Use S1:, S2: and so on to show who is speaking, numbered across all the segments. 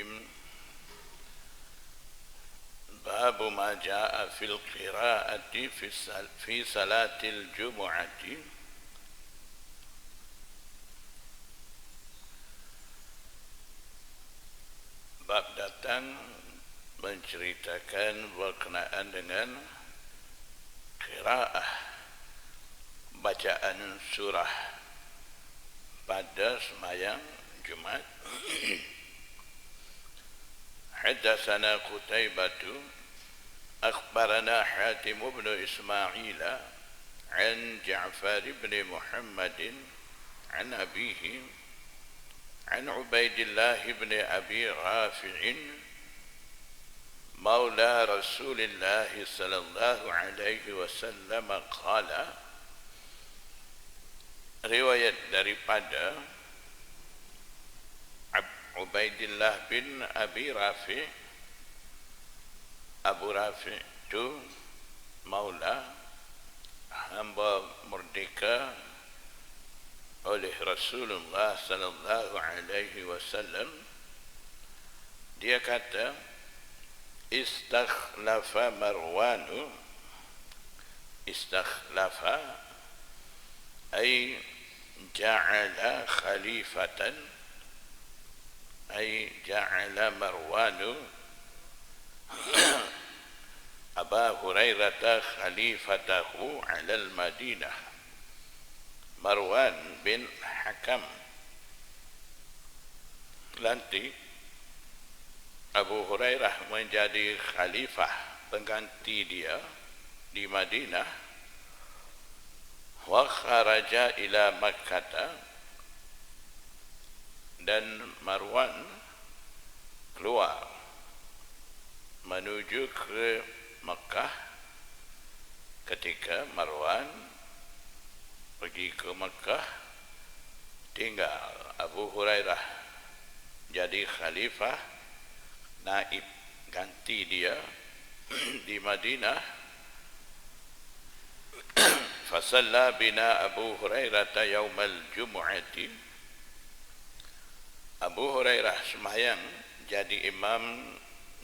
S1: Bismillahirrahmanirrahim. Babu ma jaa fil qiraati fi salatil jumu'ati. Bab datang menceritakan berkenaan dengan qiraah, bacaan surah pada sembahyang Jumat. Hadatsana Qutaibah akhbarana Hatim bin Ismail an Ja'far bin Muhammad an abihi an Ubaidillah bin Abi Rafi' maula Rasulillah sallallahu alaihi wasallam qala. Riwayat daripada Ubaidillah bin Abi Rafi'. Abu Rafi' itu maula, hamba merdeka oleh Rasulullah sallallahu alaihi wasallam. Dia kata, istakhlafa Marwanu. Istakhlafa ay ja'ala khalifatan, ay ja'ala Marwanu Aba Hurairah khalifatahu 'ala al-Madinah. Marwan bin Hakam lantik Abu Hurairah menjadi khalifah pengganti dia di Madinah. Wa kharaja ila Makkah, dan Marwan keluar menuju ke Makkah. Ketika Marwan pergi ke Makkah, tinggal Abu Hurairah jadi khalifah, naib ganti dia di Madinah. Fasalla bina Abu Hurairah yaumal jumu'ati. Abu Hurairah sembahyang jadi imam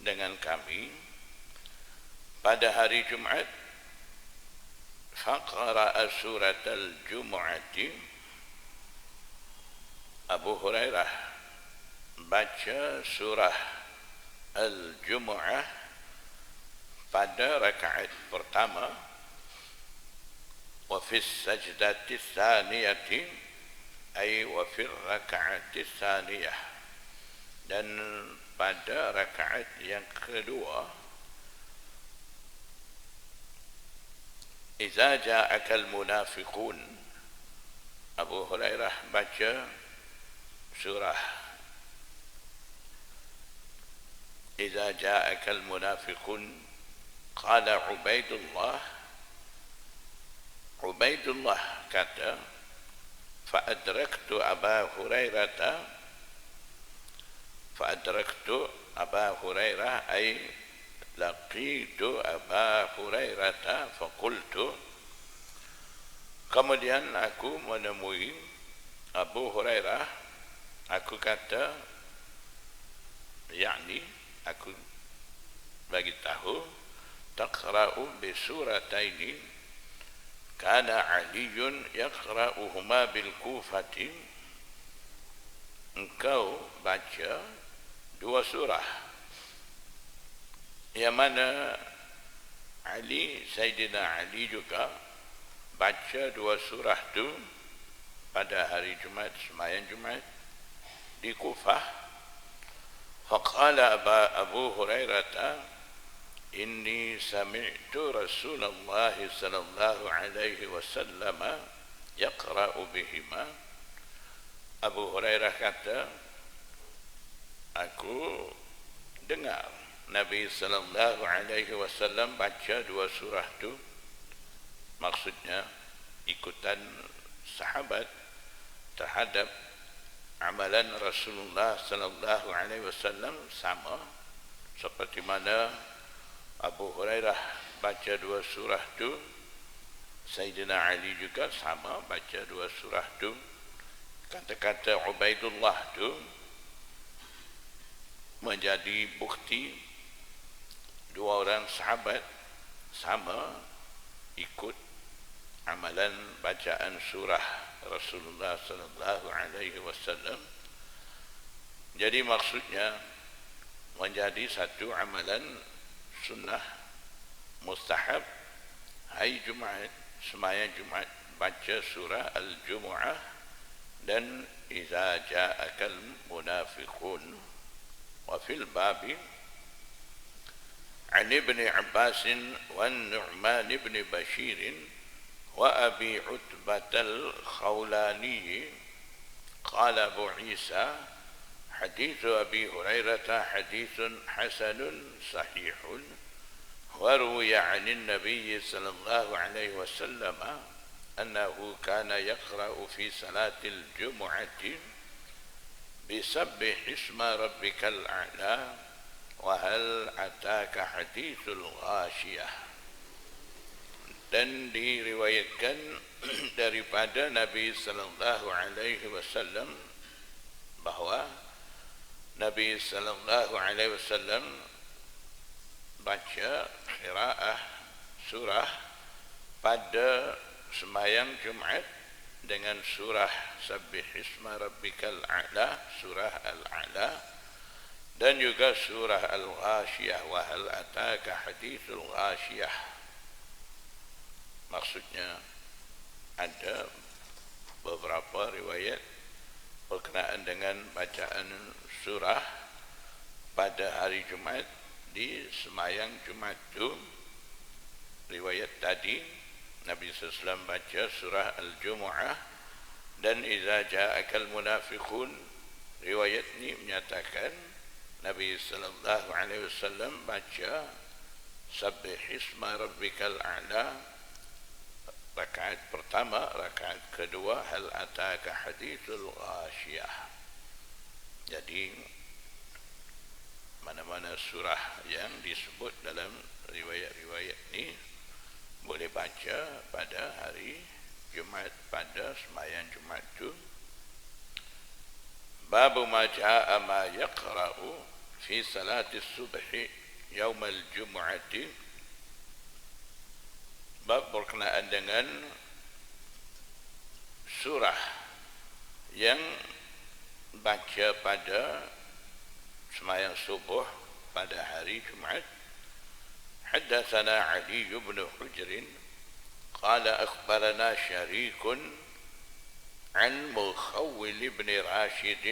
S1: dengan kami pada hari Jumat. Faqara'a surat al-jumu'ati. Abu Hurairah baca surah al-jumu'ah pada rakaat pertama. Wa fi sajdati tsaniyati, ay wa fi rakaati tsaniyah, dan pada rakaat yang kedua. Iza ja'akal munafiqun. Abu Hurairah baca surah Iza ja'akal munafiqun. Qala Ubaidullah kata, Fa'adraktu Aba Hurairah ay laqitu Aba Hurairah faqultu. Kemudian aku menemui Abu Hurairah. Aku kata, yakni aku bagi tahu, taqra'u bi surataini kana Aliyun yaqra'uhuma bil Kufati. Engkau baca dua surah yang mana Sayyidina Ali juga baca dua surah itu pada hari Jumat, sembahyang Jumat di Kufah. Faqala Abu Hurairah, inni sami'tu Rasulullah sallallahu alaihi wasallam yaqra'u bihima. Abu Hurairah kata, aku dengar Nabi sallallahu alaihi wasallam baca dua surah itu. Maksudnya ikutan sahabat terhadap amalan Rasulullah sallallahu alaihi wasallam sama seperti mana Abu Hurairah baca dua surah itu, Sayyidina Ali juga sama baca dua surah itu. Kata-kata Ubaidullah itu menjadi bukti dua orang sahabat sama ikut amalan bacaan surah Rasulullah sallallahu alaihi wasallam. Jadi maksudnya menjadi satu amalan sunnah mustahab hari Jumaat, sembahyang Jumaat baca surah Al-Jumu'ah dan iza ja'akal munafiqun. Wa fil babi an Ibn Abbas wa Nu'man ibn Bashir wa Abi Utbah al-Khawlani qala Abu Isa hadits Abi Hurairah hadits hasanun sahihun wa ruwiya 'an an-nabiy sallallahu alaihi wasallam annahu kana yaqra'u fi salatil jumu'ati bisabbih isma rabbikal a'la wa hal ataka hadithul ghashiyah. Dan diriwayatkan daripada Nabi sallallahu alaihi wasallam bahwa Nabi sallallahu alaihi wasallam baca qiraah surah pada sembahyang Jumaat dengan surah Sabbih Isma Rabbikal A'la, surah Al-A'la, dan juga surah Al-Ghashiyah, wa hal ataka hadithul ghashiyah. Maksudnya ada beberapa riwayat berkenaan dengan bacaan surah pada hari Jumaat di sembahyang Jumaat itu. Riwayat tadi Nabi SAW baca surah Al-Jumu'ah dan iza ja'akal munafiqun. Riwayat ini menyatakan Nabi SAW baca Sabbih Isma Rabbikal A'la rakaat pertama, rakaat kedua hal ataka hadithul ghashiyah. Jadi mana-mana surah yang disebut dalam riwayat-riwayat ini boleh baca pada hari Jumaat, pada sembahyang Jumaat itu. Babu ma jaa ma yaqra'u fi salati subhi yaum al-jum'ati. Bab berkenaan dengan surah yang baca pada sembahyang subuh pada hari Jumaat. حدثنا علي بن حجر قال أخبرنا شريك عن مخول بن راشد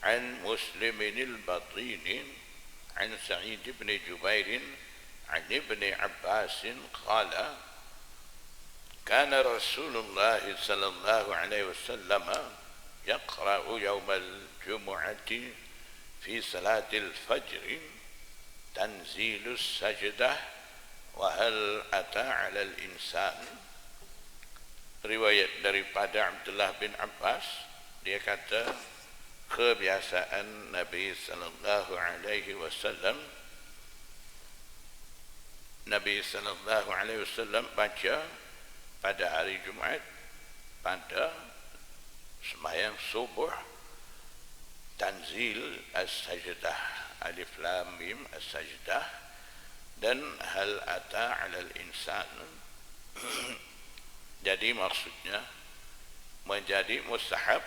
S1: عن مسلم البطين عن سعيد بن جبير عن ابن عباس قال كان رسول الله صلى الله عليه وسلم يقرأ يوم الجمعة في صلاة الفجر تنزيل السجدة وهل أتى على الإنسان. Riwayat daripada Abdullah bin Abbas, dia kata kebiasaan Nabi sallallahu alaihi wasallam, Nabi sallallahu alaihi wasallam baca pada hari Jumaat pada sembahyang subuh Tanzil As-Sajdah, Alif Lam Mim As-Sajdah, dan hal ata 'alal insan. Jadi maksudnya menjadi mustahab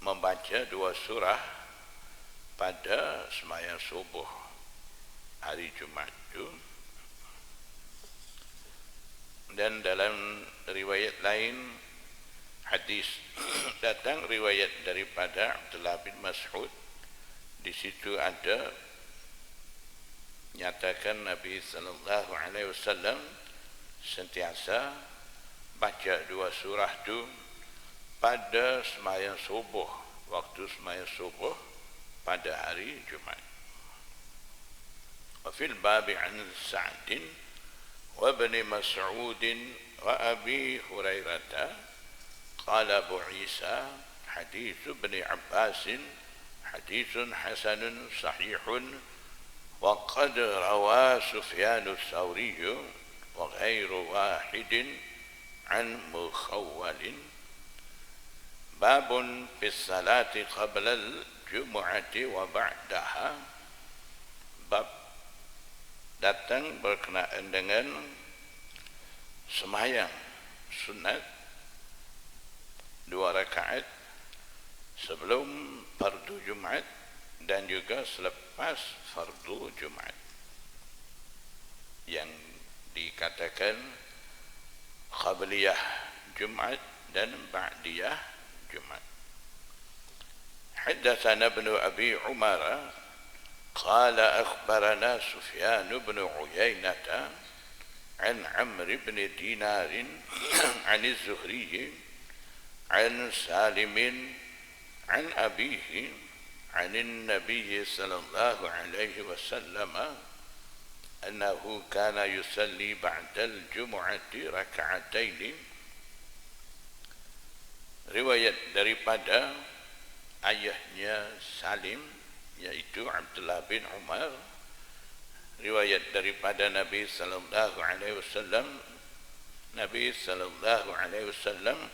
S1: membaca dua surah pada sembahyang subuh hari Jumaat itu. Dan dalam riwayat lain hadis datang riwayat daripada Abdullah bin Mas'ud. Di situ ada nyatakan Nabi sallallahu alaihi wasallam sentiasa baca dua surah itu pada sembahyang subuh, waktu sembahyang subuh pada hari Jumaat. Wa fil bab an Sa'd wa ibn Mas'ud wa Abi Hurairah qala Abu Isa hadits ibn Abbas حديث حسن صحيح وقد روى سفيان الثوري وغير واحد عن مخول. باب في الصلاة قبل jumu'ati wa ba'daha, bab datang berkenaan dengan sembahyang sunat 2 rakaat sebelum fardu Jumat dan juga selepas fardu Jumat, yang dikatakan qabliyah Jumat dan ba'diyah Jumat. Haddatsana Ibnu Abi Umar qala akhbarana Sufyan bin Uyainah an Amr bin Dinar an Az-Zuhri an Salim an abihi an an-nabiy sallallahu alaihi wasallam أنه كان يصلي بعد الجمعة ركعتين. Riwayat daripada ayahnya Salim, yaitu Abdullah bin Umar, riwayat daripada Nabi sallallahu alaihi wasallam, Nabi sallallahu alaihi wasallam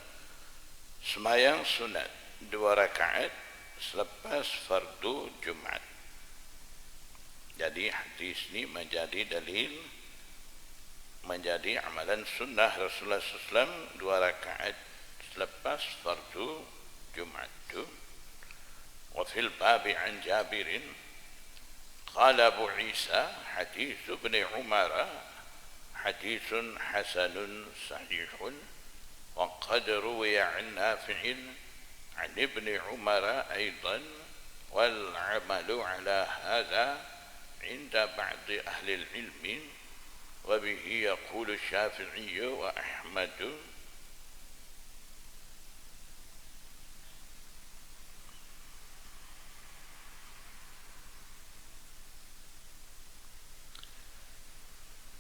S1: sembahyang sunat 2 rakaat selepas fardu Jumat. Jadi hadis ini menjadi dalil, menjadi amalan sunnah Rasulullah SAW 2 rakaat selepas fardu Jumat. Wa fil babi an Jabirin qala Abu Isa hadis Ibn Umar hadisun hasanun sahihun wa qad ruwiya an Nafi' an Ibn Umar aidan wal amalu ala hadha عند بعض أهل العلم وبه يقول الشافعي وأحمد.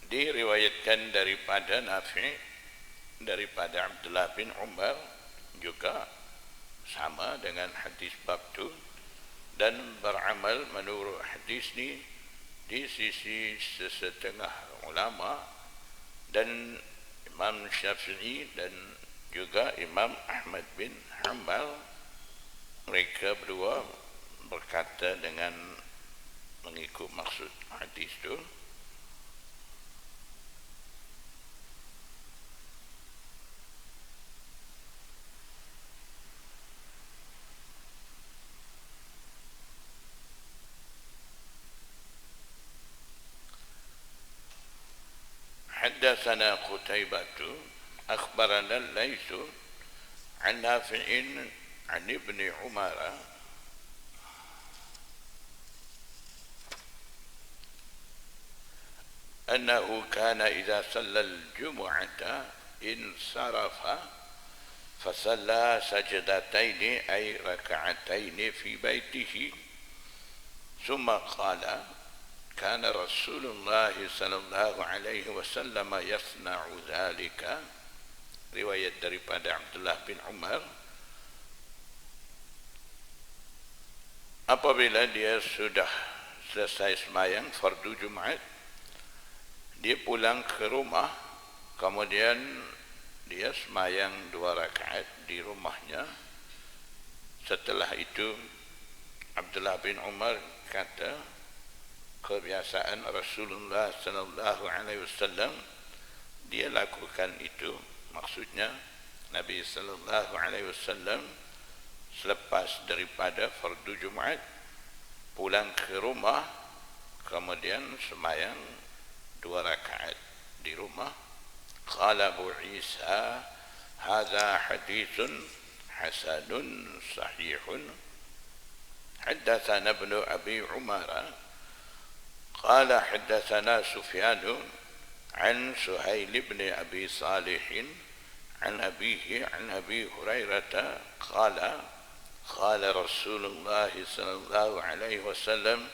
S1: Diriwayatkan daripada Nafi', daripada Abdullah bin Umar, juga sama dengan hadis bab itu, dan beramal menurut hadis ini di sisi sesetengah ulama dan Imam Syafi'i dan juga Imam Ahmad bin Hanbal. Mereka berdua berkata dengan mengikut maksud hadis itu. حدثنا قتيبة أخبرنا الليث عن نافع عن ابن عمر أنه كان إذا صلى الجمعة انصرف فصلى سجدتين أي ركعتين في بيته ثم قال كان رسول الله صلى الله عليه وسلم يصنع ذلك. Riwayat daripada Abdullah bin Umar, apabila dia sudah selesai sembahyang fardu Jumat, dia pulang ke rumah, kemudian dia sembahyang 2 rakaat di rumahnya. Setelah itu Abdullah bin Umar kata, kebiasaan Rasulullah sallallahu alaihi wasallam dia lakukan itu. Maksudnya Nabi sallallahu alaihi wasallam selepas daripada fardu Jumat pulang ke rumah, kemudian sembahyang 2 rakaat di rumah. Qala Abu Isa hadza haditsun hasanun sahihun. Haddatsana Ibnu Abi Umar قال حدثنا سفيان عن سهيل بن أبي صالح عن أبيه عن أبي هريرة قال قال رسول الله صلى الله عليه وسلم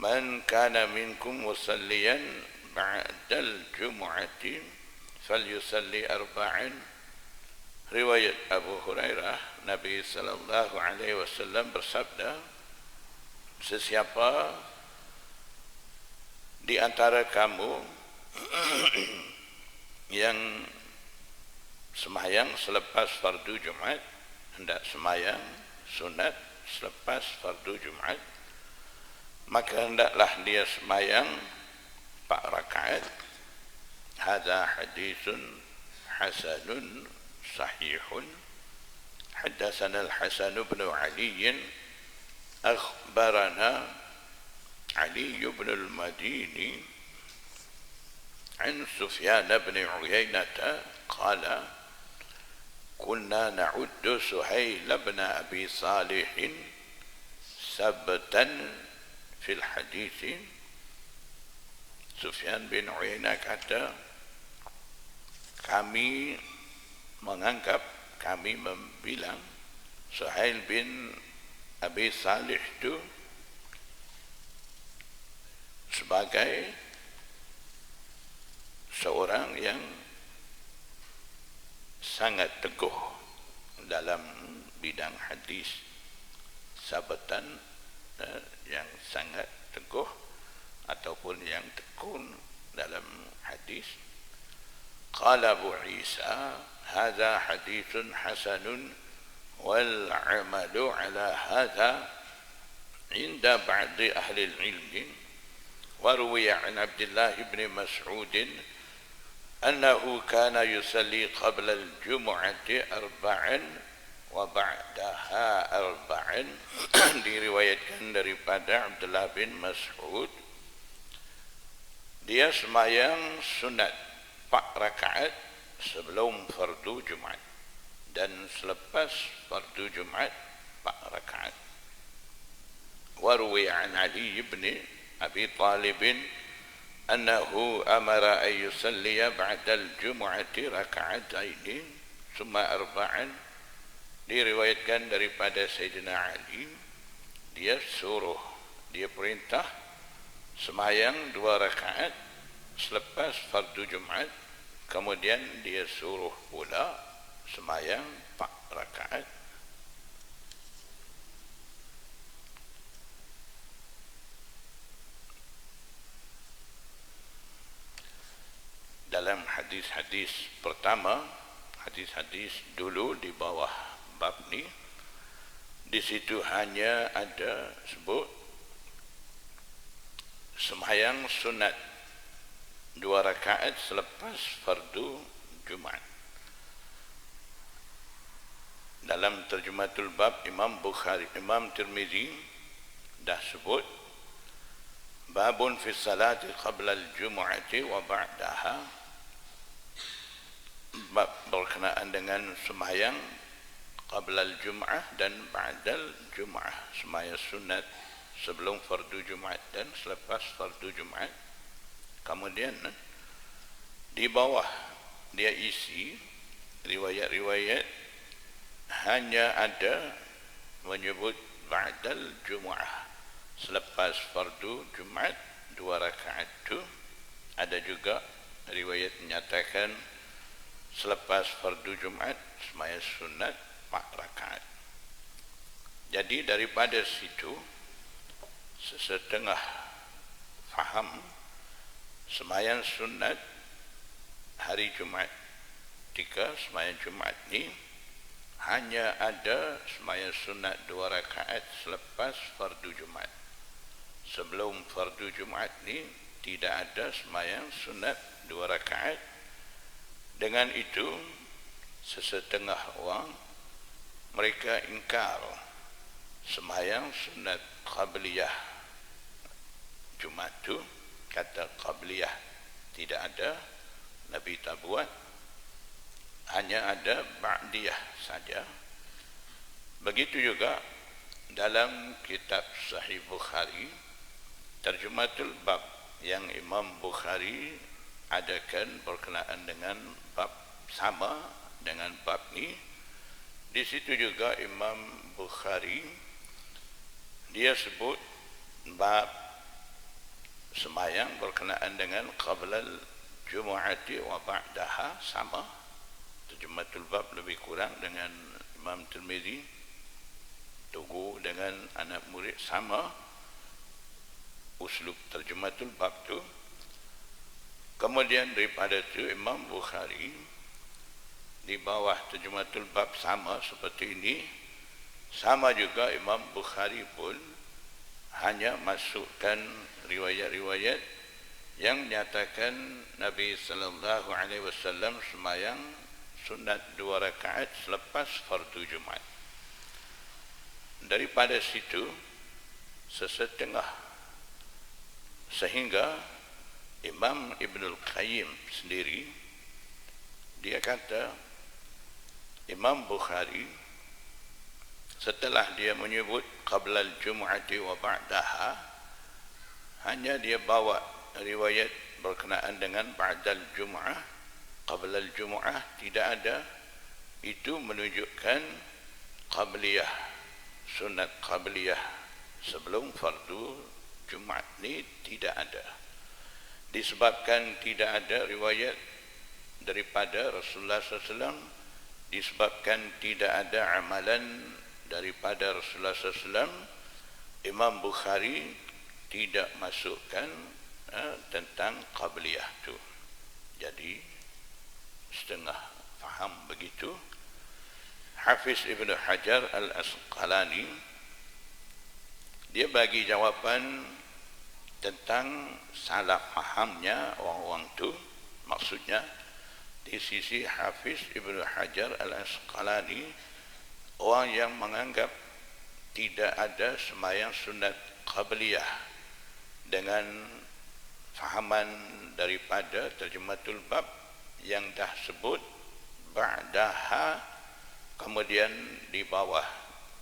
S1: من كان منكم مصليا بعد الجمعة فليصلي 4. Riwayat Abu Hurairah, Nabi sallallahu alaihi wasallam bersabda, sesiapa di antara kamu yang sembahyang selepas fardu Jumat hendak sembahyang sunat selepas fardu Jumat, maka hendaklah dia sembahyang 4 rakaat. Hadza haditsun hasanun sahihun. Haddatsana al-Hasan bin Ali akhbarana Ali bin al-Madini an Sufyan bin Uyainah qala kunna na'uddu Suhail bin Abi Salih sabtan fil hadits. Sufyan bin Uyainah kata, kami menganggap, kami membilang Suhail bin Abi Salih itu sebagai seorang yang sangat teguh dalam bidang hadis, sabatan yang sangat teguh ataupun yang tekun dalam hadis. Qala Abu Isa hadza haditsun hasanun wal 'amalu ala hadza 'inda ba'di ahli al-'ilm. Wa ruwiya 'an Abdullah ibn Mas'ud annahu kana yusalli qabla al-jum'ati arba'an wa ba'daha arba'an. Diriwayatkan daripada Abdullah bin Mas'ud, dia sembahyang sunat 4 rakaat sebelum fardu Jumat dan selepas fardu Jumat 4 rakaat. Wa ruwiya 'an Ali ibn Abi Talib annahu amara an yusalliya ba'da al-jum'ati raka'ataini summa arba'an. Diriwayatkan daripada Sayyidina Ali, dia perintah sembahyang 2 rakaat selepas fardu Jumat, kemudian dia suruh pula sembahyang 4 rakaat. Dalam hadis-hadis pertama, hadis-hadis dulu di bawah bab ni, di situ hanya ada sebut sembahyang sunat 2 rakaat selepas fardu Jumat. Dalam terjematul bab, Imam Tirmizi dah sebut babun fi salati qabla al-jum'ati wa ba'daha, bab berkenaan dengan sembahyang qabla al-jum'ah dan ba'da al-jum'ah, sembahyang sunat sebelum fardu Jumat dan selepas fardu Jumat. Kemudian di bawah dia isi riwayat-riwayat hanya ada menyebut ba'dal Jum'ah, selepas fardu Jumat 2 rakaat itu. Ada juga riwayat menyatakan selepas fardu Jumat sembahyang sunat 4 rakaat. Jadi daripada situ sesetengah faham sembahyang sunat hari Jumat, ketika sembahyang Jumat ni hanya ada sembahyang sunat 2 rakaat selepas fardu Jumat. Sebelum fardu Jumat ni tidak ada sembahyang sunat 2 rakaat. Dengan itu sesetengah orang mereka ingkar sembahyang sunat qabliyah Jumat tu, kata qabliyah tidak ada, Nabi tak buat, hanya ada ba'diyah saja. Begitu juga dalam kitab Sahih Bukhari, terjematul bab yang Imam Bukhari adakan berkenaan dengan bab sama dengan bab ni. Di situ juga Imam Bukhari dia sebut bab sembahyang berkenaan dengan qabla al-jumu'ati wa ba'daha sama. Terjematul bab lebih kurang dengan Imam Tirmizi, Tugu dengan anak murid sama uslub terjematul bab tu. Kemudian daripada tu Imam Bukhari di bawah terjematul bab sama seperti ini, Sama juga Imam Bukhari pun hanya masukkan riwayat-riwayat yang menyatakan Nabi sallallahu alaihi wasallam sembahyang sunat 2 rakaat selepas fardu Jumaat. Daripada situ sesetengah, sehingga Imam Ibnul Qayyim sendiri dia kata Imam Bukhari setelah dia menyebut qabla al-jum'ati wa ba'daha, hanya dia bawa riwayat berkenaan dengan ba'dal jum'ah. Qabla al-jum'ah tidak ada. Itu menunjukkan qabliyah, sunat qabliyah sebelum fardu Jumaat ni tidak ada. Disebabkan tidak ada riwayat daripada Rasulullah SAW, disebabkan tidak ada amalan daripada Rasulullah SAW, Imam Bukhari tidak masukkan tentang qabliyah tu. Jadi setengah faham begitu. Hafiz Ibn Hajar Al-Asqalani dia bagi jawapan tentang salah fahamnya orang-orang tu. Maksudnya di sisi Hafiz Ibn Hajar Al-Asqalani, orang yang menganggap tidak ada sembahyang sunat qabliyah dengan fahaman daripada terjematul bab yang dah sebut ba'daha, kemudian di bawah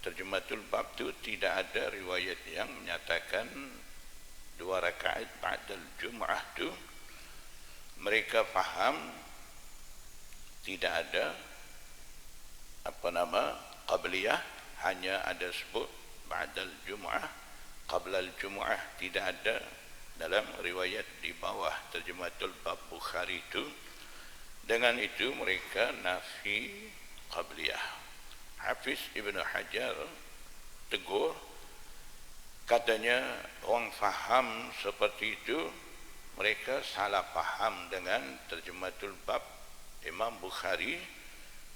S1: terjematul bab tu tidak ada riwayat yang menyatakan 2 rakaat ba'dal jum'ah tu. Mereka faham tidak ada qabliyah, hanya ada sebut ba'dal jum'ah. Qabla al-jum'ah tidak ada dalam riwayat di bawah terjematul bab Bukhari itu. Dengan itu mereka nafi qabliyah. Hafiz Ibn Hajar tegur, katanya orang faham seperti itu mereka salah faham dengan terjematul bab Imam Bukhari,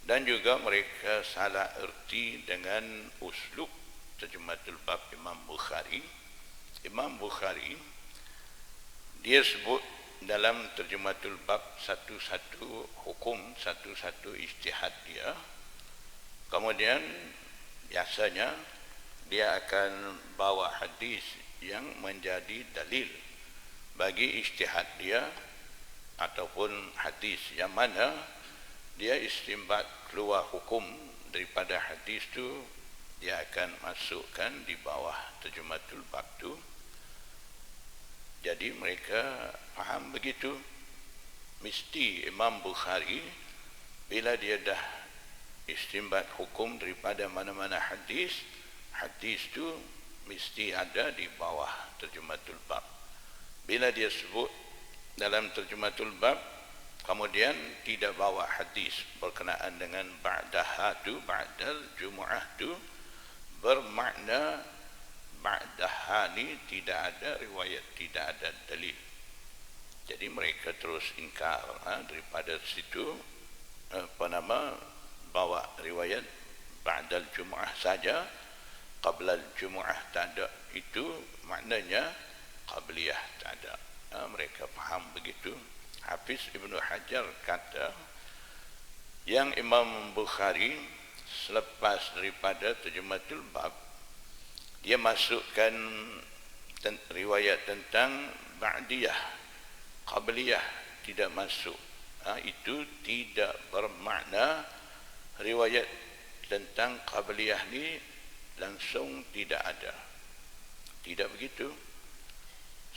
S1: dan juga mereka salah erti dengan uslub terjematul bab Imam Bukhari. Imam Bukhari dia sebut dalam terjematul bab satu-satu hukum, satu-satu ijtihad dia. Kemudian biasanya dia akan bawa hadis yang menjadi dalil bagi ijtihad dia, ataupun hadis yang mana dia istimbat keluar hukum daripada hadis tu, dia akan masukkan di bawah terjematul bab tu. Jadi mereka faham begitu. Mesti Imam Bukhari bila dia dah istimbat hukum daripada mana-mana hadis, hadis tu mesti ada di bawah terjematul bab. Bila dia sebut dalam terjematul bab kemudian tidak bawa hadis berkenaan dengan ba'daha tu, ba'dal jumu'ah tu, bermakna ba'daha ni tidak ada riwayat, tidak ada dalil. Jadi mereka terus ingkar daripada situ bawa riwayat ba'dal jumu'ah saja, qablal jumu'ah tak ada. Itu maknanya qabliyah tak ada. Mereka faham begitu. Hafiz Ibn Hajar kata yang Imam Bukhari selepas daripada terjematul bab dia masukkan riwayat tentang ba'diyah, qabliyah tidak masuk. Itu tidak bermakna riwayat tentang qabliyah ni langsung tidak ada. Tidak begitu.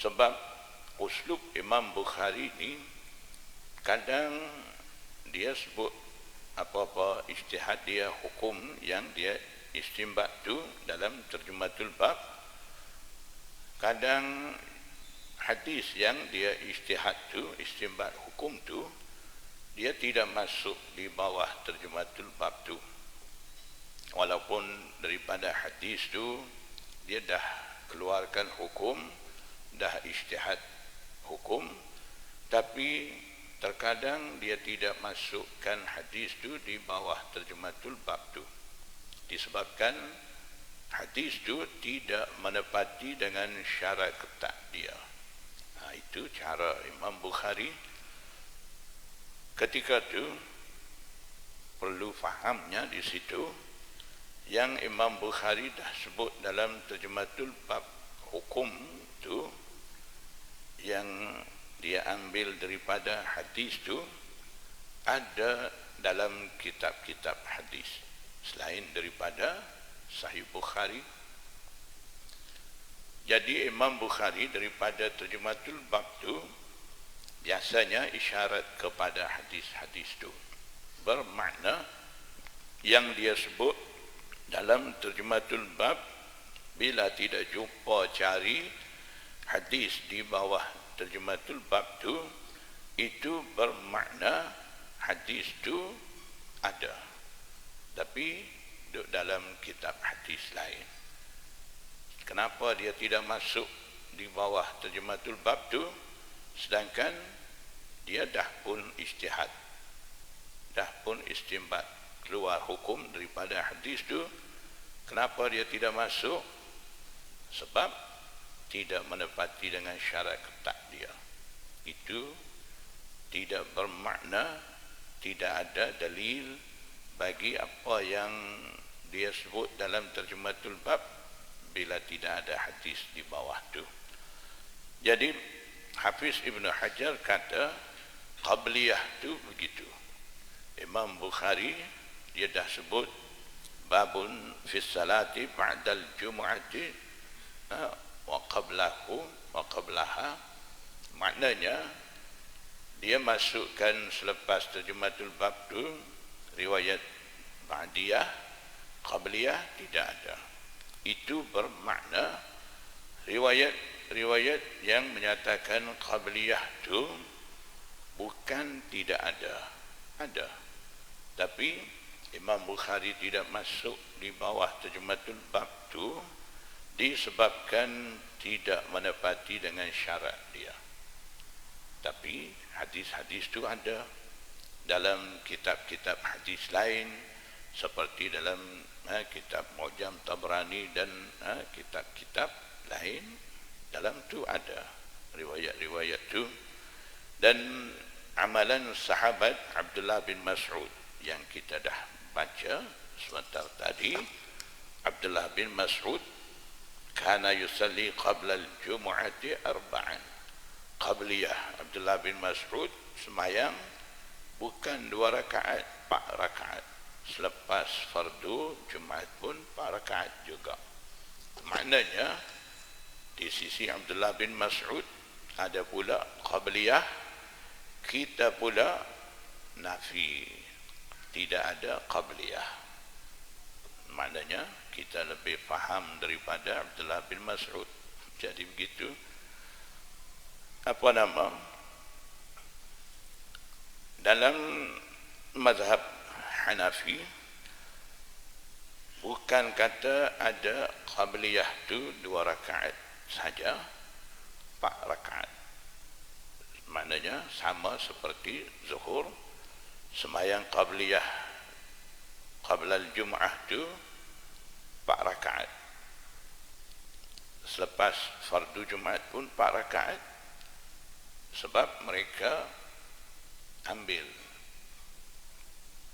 S1: Sebab uslub Imam Bukhari ni kadang dia sebut apa-apa ijtihad dia, hukum yang dia istimbat tu dalam terjematul bab. Kadang hadis yang dia ijtihad tu, istimbat hukum tu, dia tidak masuk di bawah terjematul bab tu. Walaupun daripada hadis tu dia dah keluarkan hukum, dah ijtihad hukum, tapi terkadang dia tidak masukkan hadis tu di bawah terjematul bab tu. disebabkan hadis itu tidak menepati dengan syarat ketat dia. Itu cara Imam Bukhari. Ketika itu perlu fahamnya di situ yang Imam Bukhari dah sebut dalam terjematul bab hukum itu, yang dia ambil daripada hadis itu ada dalam kitab-kitab hadis selain daripada Sahih Bukhari. Jadi Imam Bukhari daripada terjematul bab itu biasanya isyarat kepada hadis-hadis itu, bermakna yang dia sebut dalam terjematul bab, bila tidak jumpa cari hadis di bawah terjematul bab itu bermakna hadis itu ada tapi dalam kitab hadis lain. Kenapa dia tidak masuk di bawah terjematul bab itu, sedangkan dia dah pun ijtihad, dah pun istinbat, keluar hukum daripada hadis itu. Kenapa dia tidak masuk? Sebab tidak menepati dengan syarat ketat dia. Itu tidak bermakna tidak ada dalil bagi apa yang dia sebut dalam terjematul bab bila tidak ada hadis di bawah itu. Jadi Hafiz Ibn Hajar kata qabliyah itu begitu. Imam Bukhari dia dah sebut babun fi salati ba'dal jumu'ati wa qablahu wa qablaha, maknanya dia masukkan selepas terjematul bab tu riwayat ba'diyah, qabliyah tidak ada. Itu bermakna riwayat yang menyatakan qabliyah tu bukan tidak ada, tapi Imam Bukhari tidak masuk di bawah terjematul bab tu disebabkan tidak menepati dengan syarat dia. Tapi hadis-hadis itu ada dalam kitab-kitab hadis lain, seperti dalam kitab Mu'jam Tabrani dan kitab-kitab lain. Dalam tu ada riwayat-riwayat tu. Dan amalan sahabat Abdullah bin Mas'ud yang kita dah baca sebentar tadi, Abdullah bin Mas'ud kana yusalli qabla al-jumu'ati arba'an. Qabliyah Abdullah bin Mas'ud semayang bukan 2 rakaat, 4 rakaat. Selepas fardu Jumaat pun 4 rakaat juga. Maknanya di sisi Abdullah bin Mas'ud ada pula qabliyah, kita pula nafi, tidak ada qabliyah. Maknanya kita lebih faham daripada Abdullah bin Mas'ud. Jadi begitu. Apa nama? Dalam mazhab Hanafi bukan kata ada qabliyah tu 2 rakaat saja, 4 rakaat. Maknanya sama seperti zuhur, semayang qabliyah qabla al-jum'ah tu 4 rakaat. Selepas fardu Jumaat pun 4 rakaat. Sebab mereka ambil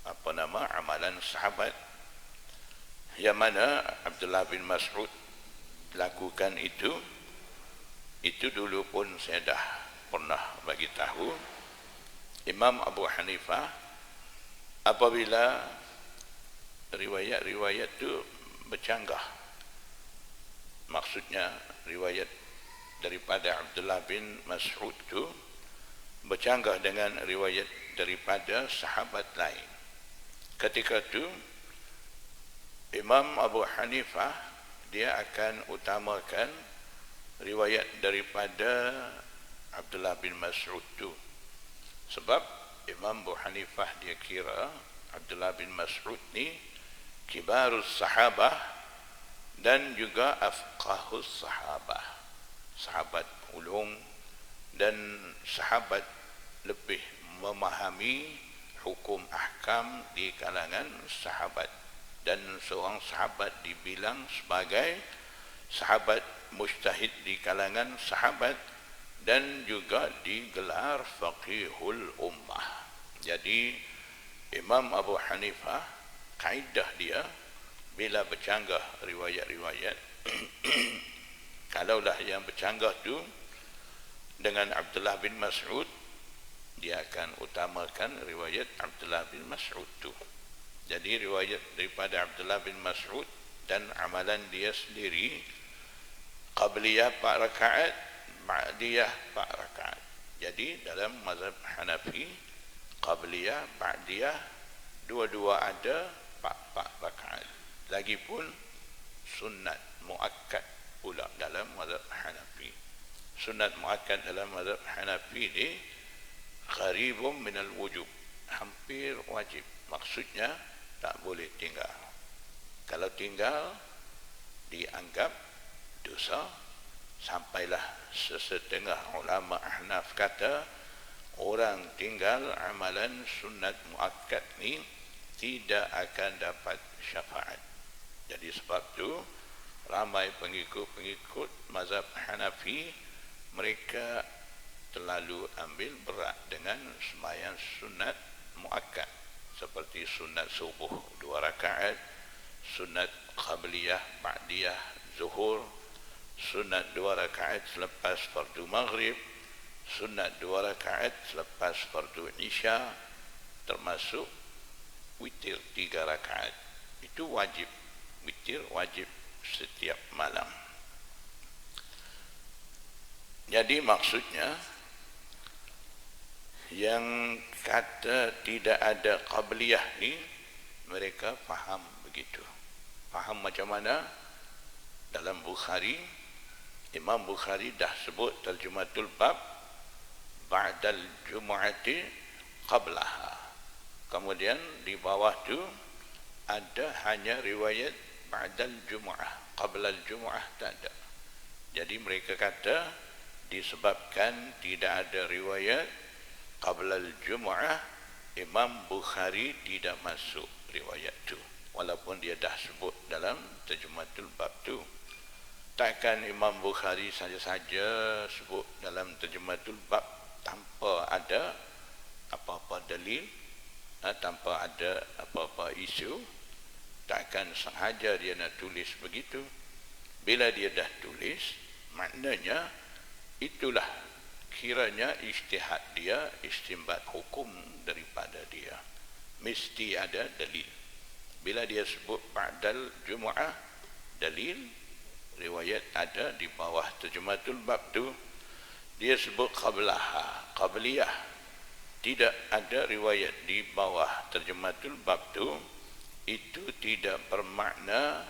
S1: amalan sahabat, yang mana Abdullah bin Mas'ud lakukan itu dulu pun saya dah pernah bagi tahu. Imam Abu Hanifah apabila riwayat-riwayat itu bercanggah, maksudnya riwayat daripada Abdullah bin Mas'ud itu bercanggah dengan riwayat daripada sahabat lain, ketika itu Imam Abu Hanifah dia akan utamakan riwayat daripada Abdullah bin Mas'ud itu. Sebab Imam Abu Hanifah dia kira Abdullah bin Mas'ud ni kibarus sahabah dan juga afqahus sahabah, sahabat ulung dan sahabat lebih memahami hukum ahkam di kalangan sahabat. dan seorang sahabat dibilang sebagai sahabat mujtahid di kalangan sahabat dan juga digelar faqihul ummah. Jadi Imam Abu Hanifah, kaedah dia bila bercanggah riwayat-riwayat kalaulah yang bercanggah tu dengan Abdullah bin Mas'ud, dia akan utamakan riwayat Abdullah bin Mas'ud tu. Jadi riwayat daripada Abdullah bin Mas'ud dan amalan dia sendiri, qabliyah 4 rakaat, ba'diyah 4 rakaat. Jadi dalam mazhab Hanafi, qabliyah, ba'diyah dua-dua ada 4 rakaat. Lagipun sunat muakkad pula dalam mazhab Hanafi. Sunat muakkad dalam mazhab Hanafi ni qaribun minal wujub, hampir wajib. Maksudnya tak boleh tinggal. Kalau tinggal dianggap dosa. Sampailah sesetengah ulama Ahnaf kata orang tinggal amalan sunat muakkad ni tidak akan dapat syafaat. Jadi sebab tu ramai pengikut-pengikut mazhab Hanafi, mereka terlalu ambil berat dengan sembahyang sunat muakkad seperti sunat subuh 2 rakaat, sunat qabliyah, ba'diyah, zuhur, sunat 2 rakaat selepas fardu maghrib, sunat 2 rakaat selepas fardu isya, termasuk witir 3 rakaat. Itu wajib, witir wajib setiap malam. Jadi maksudnya yang kata tidak ada qabliyah ni, mereka faham begitu. Faham macam mana? Dalam Bukhari, Imam Bukhari dah sebut tarjumatul bab ba'dal jumu'ati qablaha. Kemudian di bawah tu ada hanya riwayat ba'dal jumu'ah, qablal jumu'ah tak ada. Jadi mereka kata disebabkan tidak ada riwayat qablal jumu'ah, Imam Bukhari tidak masuk riwayat tu, walaupun dia dah sebut dalam tarjumatul bab tu. Takkan Imam Bukhari saja-saja sebut dalam tarjumatul bab tanpa ada apa-apa dalil, tanpa ada apa-apa isu. Takkan sengaja dia nak tulis begitu. Bila dia dah tulis, maknanya itulah kiranya ijtihad dia, istinbat hukum daripada dia. Mesti ada dalil. Bila dia sebut ba'dal jumu'ah, dalil, riwayat ada di bawah tarjumatul bab tu. Dia sebut qablaha, qabliyah, tidak ada riwayat di bawah tarjumatul bab tu. Itu tidak bermakna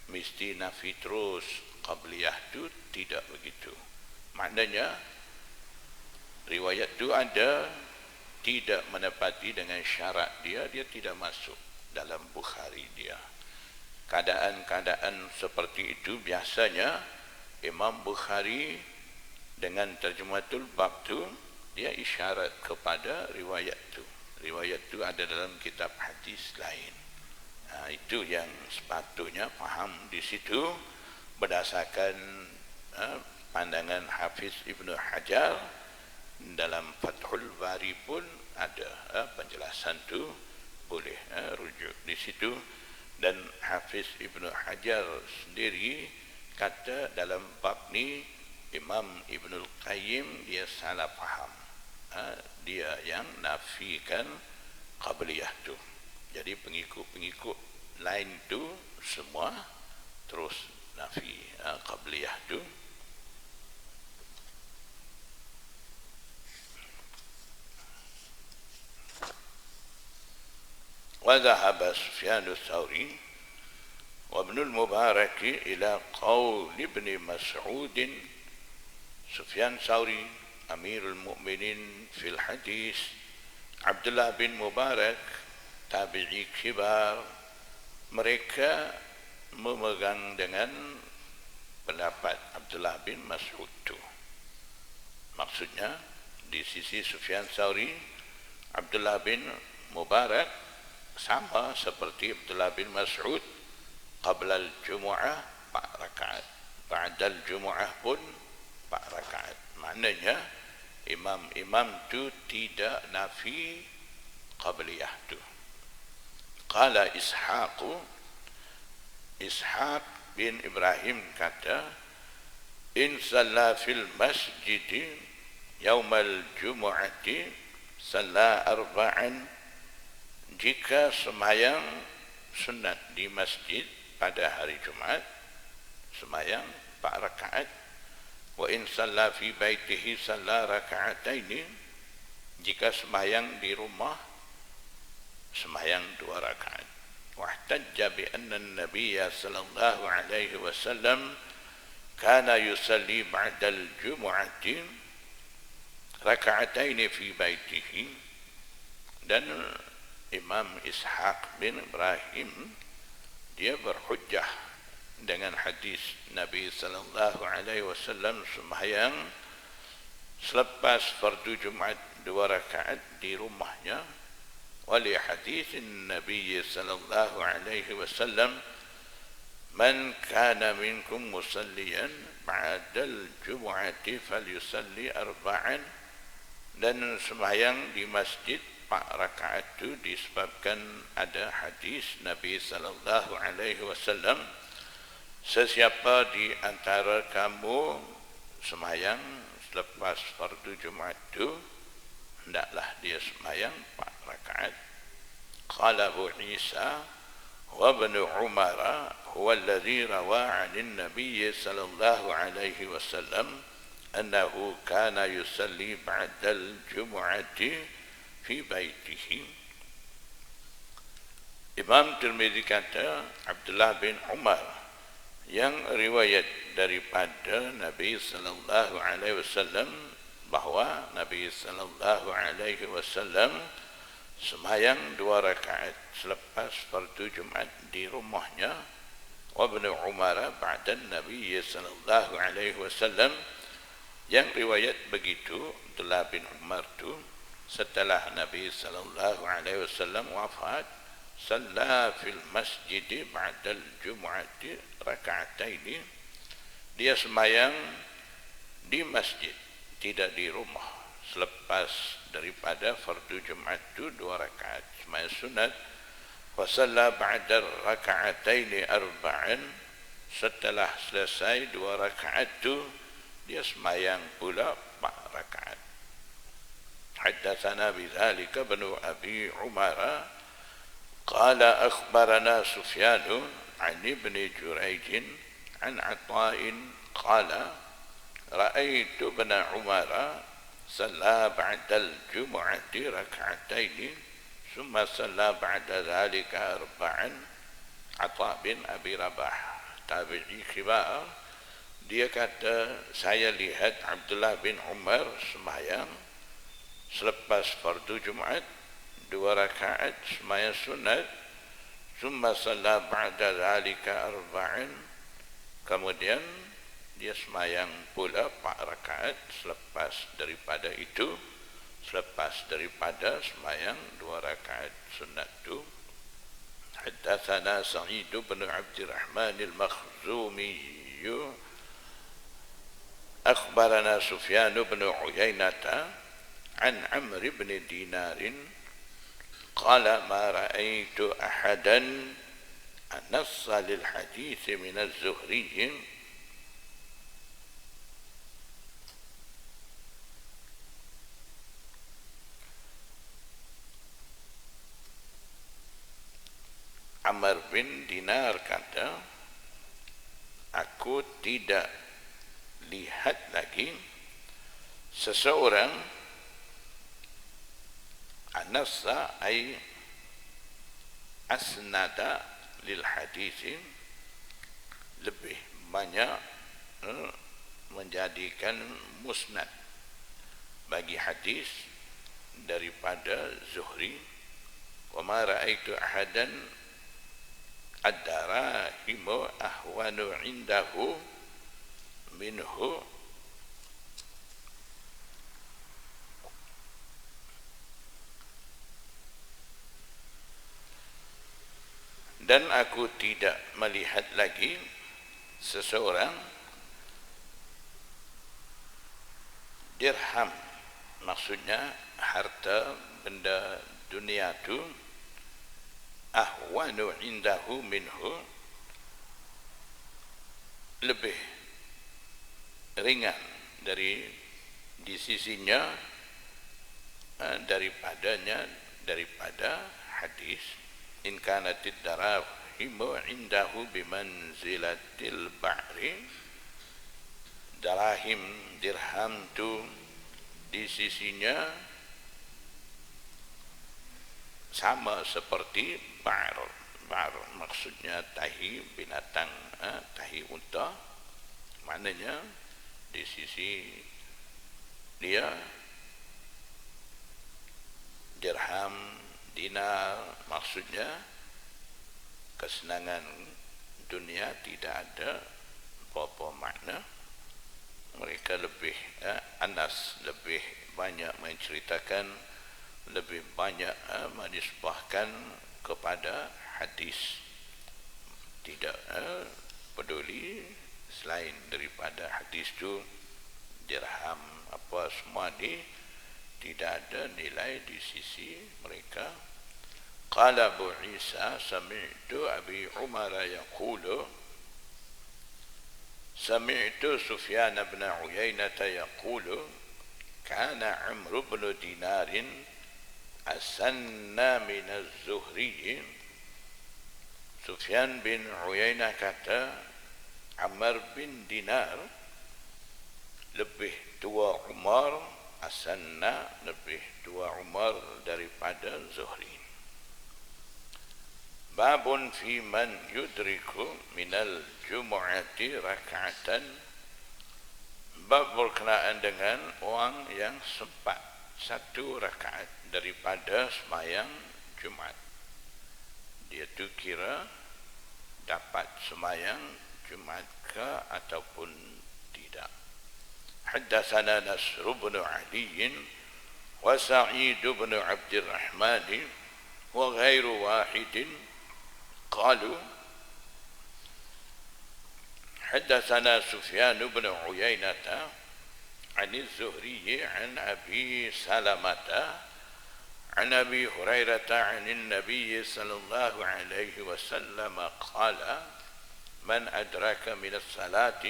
S1: mesti nafi terus qabliyah tu, tidak begitu. Maknanya riwayat tu ada, tidak menepati dengan syarat dia, dia tidak masuk dalam Bukhari dia. Keadaan-keadaan seperti itu biasanya Imam Bukhari dengan tarjumatul bab tu dia isyarat kepada riwayat tu. Riwayat tu ada dalam kitab hadis lain. Itu yang sepatutnya faham di situ berdasarkan pandangan Hafiz Ibnu Hajar. Dalam Fathul Bari pun ada penjelasan tu, boleh rujuk di situ. Dan Hafiz Ibnu Hajar sendiri kata dalam bab ni Imam Ibnul Qayyim dia salah faham. Dia yang nafikan qabliyah tu. Jadi pengikut-pengikut lain tu semua terus nafi qabliyah tu. وذهب سفيان الثوري وابن المبارك إلى قول ابن مسعود. سفيان الثوري أمير المؤمنين في الحديث، عبد الله بن مبارك tabi'i kibar, mereka memegang dengan pendapat Abdullah bin Mas'ud tu. Maksudnya di sisi Sufyan Tsauri, Abdullah bin Mubarak sama seperti Abdullah bin Mas'ud, qabla al-jumu'ah 4 rakaat, ba'da al-jumu'ah pun 4 rakaat. Maknanya imam-imam tu tidak nafi qabliyah tu. Qala Ishaq bin Ibrahim kata, in salla fil masjid yaumal jumu'ati salla arba'an, jika sembahyang sunat di masjid pada hari Jumat sembahyang 4 rakaat, wa in salla fi baitihi salla raka'ataini, jika sembahyang di rumah sembahyang 2 rakaat. Wahtajja bi anna an-nabiyya sallallahu alaihi wasallam kana yusalli ba'da al-jumu'ati raka'ataini fi baitihi, dan Imam Ishaq bin Ibrahim dia berhujjah dengan hadis Nabi sallallahu alaihi wasallam sembahyang selepas fardu Jumat 2 rakaat di rumahnya, wali hadis Nabi sallallahu alaihi wasallam, man kana minkum musalliyan ba'dal jumu'ati falyusalli arba'an, dan sembahyang di masjid 4 rakaat itu disebabkan ada hadis Nabi sallallahu alaihi wasallam, sesiapa di antara kamu sembahyang selepas fardu Jumat itu hendaklah dia sembahyang 4 rakaat. Qala Abu Isa wa ibn Umar huwa alladhi rawa 'an an-nabiy sallallahu alaihi wasallam annahu kana yusalli ba'da al-jumu'ati fi baitihi. Imam Tirmidzi kata Abdullah bin Umar yang riwayat daripada Nabi sallallahu alaihi wasallam bahawa Nabi sallallahu alaihi wasallam sembahyang 2 rakaat selepas fardu Jumat di rumahnya, wa ibn Umar ba'da Nabi sallallahu alaihi wasallam, yang riwayat begitu Abdullah bin Umar tu setelah Nabi sallallahu alaihi wasallam wafat, salla fil masjid ba'da al-jumu'ati raka'ataini, dia sembahyang di masjid, tidak di rumah, selepas daripada fardu Jumat itu 2 rakaat sembahyang sunat. Wa salla ba'da raka'ataini arba'an, setelah selesai 2 rakaat itu dia sembahyang pula 4 rakaat. حدثنا بذلك بن أبي عمر قال أخبرنا سفيان عن ابن جريج عن عطاء قال رأيت ابن عمر صلى بعد الجمعة ركعتين ثم صلى بعد ذلك 4. عطاء bin Abi Rabah, tabi'i kibar, dia kata saya lihat Abdullah bin Umar sembahyang selepas fardu Jumat 2 rakaat sembahyang sunat, summa shalla ba'da zalika 4, kemudian dia sembahyang pula 4 rakaat selepas daripada itu, selepas daripada sembahyang 2 rakaat sunat itu. Haddatsana Sa'id bin Abdurrahman al-Makhzumi akhbarana Sufyan bin Uyainah عن عمرو بن دينار قال ما رأيت أحدا نص للحديث من الزهري Amr bin Dinar kata, aku tidak lihat lagi seseorang anassa ay asnada lil hadis, lebih banyak menjadikan musnad bagi hadis daripada Zuhri. Wa ma ra'aitu ahadan ad-darahimu ahwanu indahu minhu Dan aku tidak melihat lagi seseorang dirham, maksudnya harta benda dunia itu, ahwanu indahu minhu, lebih ringan dari di sisinya daripada hadis. In kanatid darahimu indahu bimanzilatil ba'ri, darahim dirham tu di sisinya sama seperti bar. Bar maksudnya tahi binatang, tahi unta. Maknanya di sisi dia dirham, dinar, maksudnya kesenangan dunia tidak ada apa-apa makna. Mereka lebih Anas lebih banyak menceritakan, lebih banyak menisbahkan kepada hadis, tidak peduli selain daripada hadis tu, dirham apa semua ni tidak ada nilai di sisi mereka. Qala Abu Isa sami'tu Abi Umar yaqulu sami'tu Sufyan bin Uyainah yaqulu kana Amr bin Dinar asanna min az-Zuhri. Sufyan bin Uyainah kata Amr bin Dinar lebih tua Umar, asanna lebih tua Umar daripada Zuhri. Babun fi man yudriku minal jumu'ati raka'atan, bab berkenaan dengan orang yang sempat satu rakaat daripada sembahyang Jumat. Dia tu kira dapat sembahyang Jumat ke ataupun tidak. Haddatsana Nasr bin Ali wa Sa'id bin Abdurrahman wa ghairu wahidin qalu حدثنا سفيان بن عيينة عن الزهري عن أبي سلمة عن أبي هريرة عن النبي صلى الله عليه وسلم قال من أدرك من الصلاة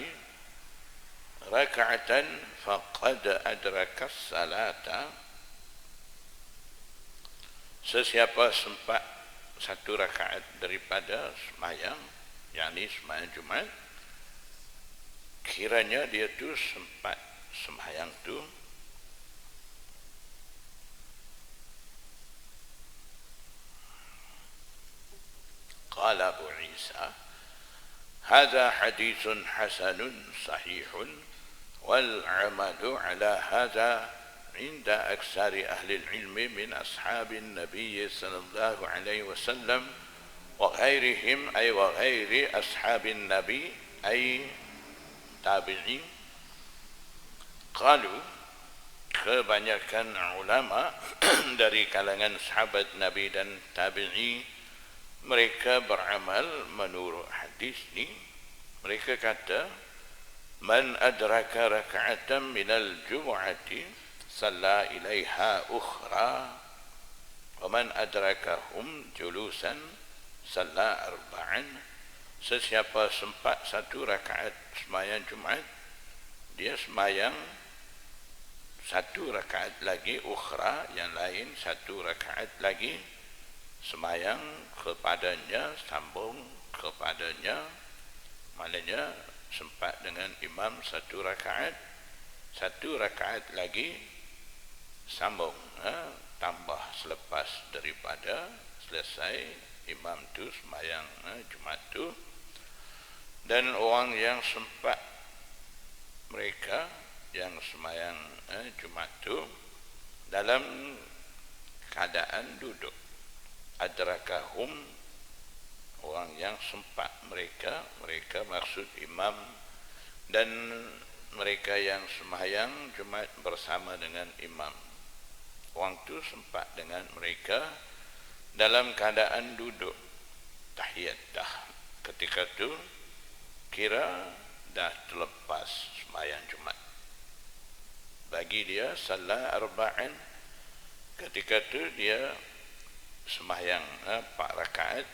S1: ركعة فقد أدرك الصلاة. Sesiapa sempat satu rakaat daripada sembahyang, yakni sembahyang Jumat, kiranya dia tu sempat sembahyang tu, qala Abu Isa hadha hadithun hasanun sahihun wal amadu ala hadha inda aksari ahli ilmi min ashabin Nabi sallallahu alaihi wasallam wa ghairihim ay wa ghairi ashabin Nabi ay tabi'in. Qalu, kebanyakan ulama dari kalangan sahabat Nabi dan tabi'i, mereka beramal menurut hadis ni. Mereka kata, man adraka raka'atan minal jumu'ati salla ilaiha ukhra wa man adrakahum julusan salla arba'an. Sesiapa sempat satu rakaat sembahyang Jumat, dia sembahyang satu rakaat lagi, ukhra yang lain satu rakaat lagi, sembahyang kepadanya, sambung kepadanya. Maknanya sempat dengan imam satu rakaat lagi sambung, tambah selepas daripada selesai imam tu sembahyang Jumat tu. Dan orang yang sempat, mereka yang sembahyang Jumat tu dalam keadaan duduk, adrakahum, orang yang sempat mereka maksud imam, dan mereka yang sembahyang Jumat bersama dengan imam, orang tu sempat dengan mereka dalam keadaan duduk tahiyat. ketika itu kira dah terlepas sembahyang Jumat. Bagi dia salat arba'in, ketika itu dia sembahyang 4 rakaat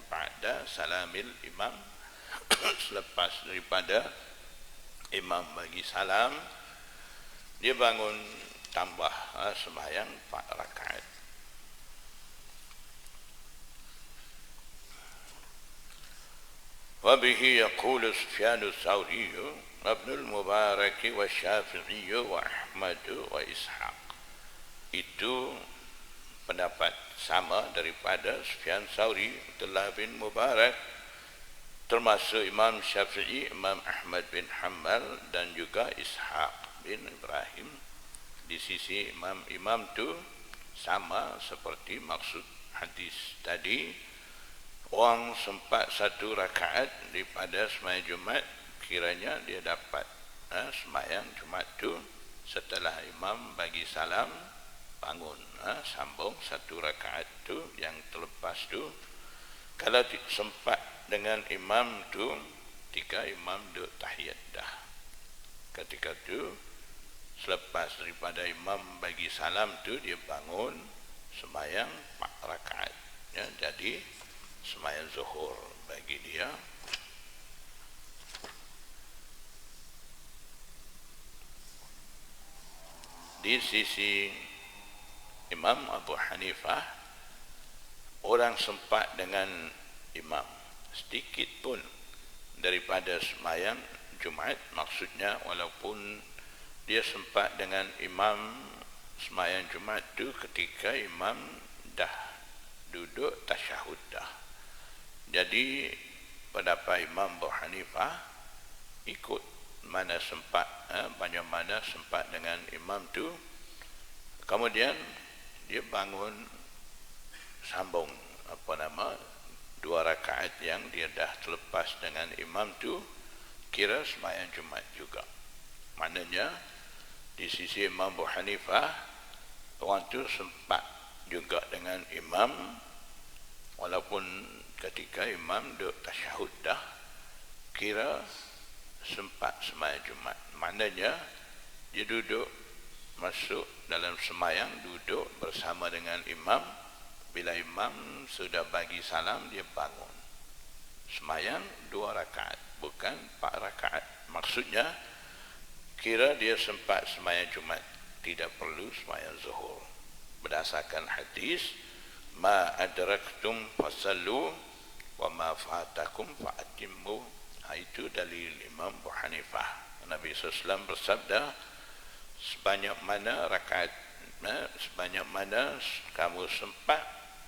S1: ba'da salamil imam. Selepas daripada imam bagi salam, dia bangun tambah sembahyang 4 rakaat. وبه يقول سفيان الثوري وابن المبارك والشافعي وأحمد وإسحاق. Itu pendapat sama daripada Sufyan Tsauri, Abdullah bin Mubarak, termasuk Imam Syafi'i, Imam Ahmad bin Hanbal dan juga Ishaq bin Ibrahim. Di sisi imam tu sama seperti maksud hadis tadi. Orang sempat 1 rakaat daripada sembahyang Jumat, kiranya dia dapat sembahyang Jumat tu setelah imam bagi salam, bangun sambung 1 rakaat tu yang terlepas tu. Kalau sempat dengan imam tu, ketika imam duduk tahiyat dah, ketika tu selepas daripada imam bagi salam tu, dia bangun sembahyang 4 rakaat ya, jadi sembahyang zuhur bagi dia. Di sisi Imam Abu Hanifah, orang sempat dengan imam sedikit pun daripada sembahyang Jumat, maksudnya walaupun dia sempat dengan imam sembahyang Jumat tu ketika imam dah duduk tasyahud dah. Jadi pendapat Imam Abu Hanifah ikut mana sempat, banyak mana sempat dengan imam tu, kemudian dia bangun sambung 2 rakaat yang dia dah terlepas dengan imam tu, kira sembahyang Jumat juga. Maknanya di sisi Imam Abu Hanifah, orang tu sempat juga dengan imam walaupun ketika imam duduk tasyahud dah, kira sempat sembahyang Jumat. Maknanya dia duduk masuk dalam sembahyang, duduk bersama dengan imam. Bila imam sudah bagi salam, dia bangun sembahyang 2 rakaat, bukan 4 rakaat. Maksudnya kira dia sempat sembahyang Jumat, tidak perlu sembahyang zuhur. Berdasarkan hadis, ma adraktum fasallu wa ma fatakum fa'atimmu. Itu dalil Imam Abu Hanifah. Nabi SAW bersabda, sebanyak mana rakaat, sebanyak mana kamu sempat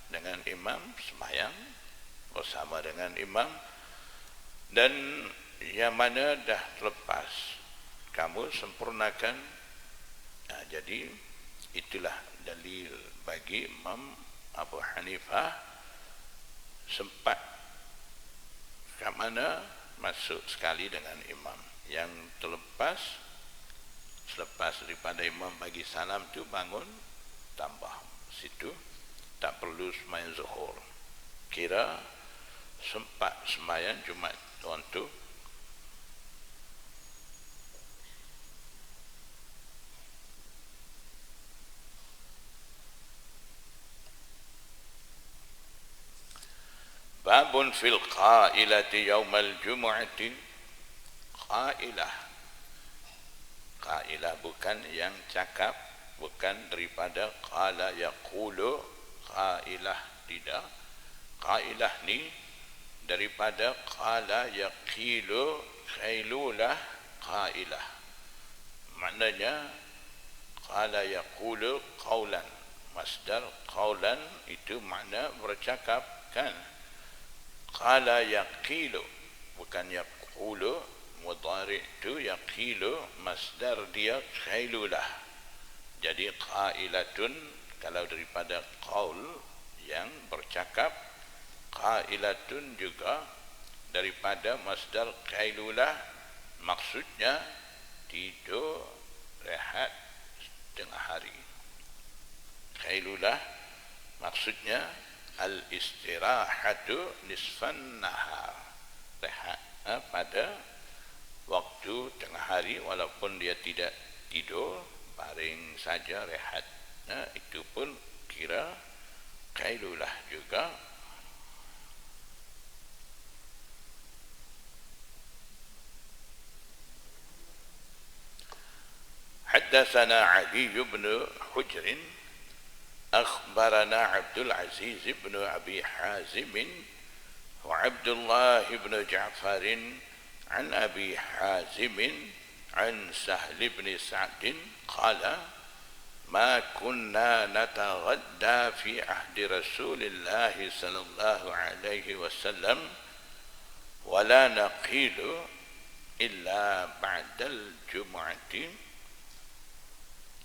S1: dengan imam, sembahyang bersama dengan imam, dan yang mana dah terlepas, kamu sempurnakan. Jadi itulah dalil bagi Imam Abu Hanifah, sempat ke mana masuk sekali dengan imam. Yang terlepas selepas daripada imam bagi salam tu, bangun tambah situ, tak perlu sembahyang zuhur, kira sempat sembahyang Jumat tuan tu. Babun fil qailati yaumal jumu'ati. Qailah bukan yang cakap, bukan daripada qala yaqulu. Qailah tidak. Qailah ni daripada qala yaqilu, khailulah qailah. Maknanya qala yaqulu qaulan, masdar qaulan itu makna bercakap kan. Qala yaqilu bukan yaqulu, mudhari' tu yaqilu, masdar dia khailulah. Jadi qailatun kalau daripada qaul yang bercakap, qailatun juga daripada masdar khailulah, maksudnya tidur rehat tengah hari. Khailulah maksudnya al-istirahatu nisfan nahar, rehat pada waktu tengah hari, walaupun dia tidak tidur, baring saja rehat, itu pun kira qailulah juga. Haddatsana Ali bin Hujr akhbarana Abdul Aziz bin Abi Hazim wa Abdullah bin Ja'far an Abi Hazim an Sahl bin Sa'd qala ما كنا نتغدى في عهد رسول الله صلى الله عليه وسلم ولا نقيل إلا بعد الجمعة.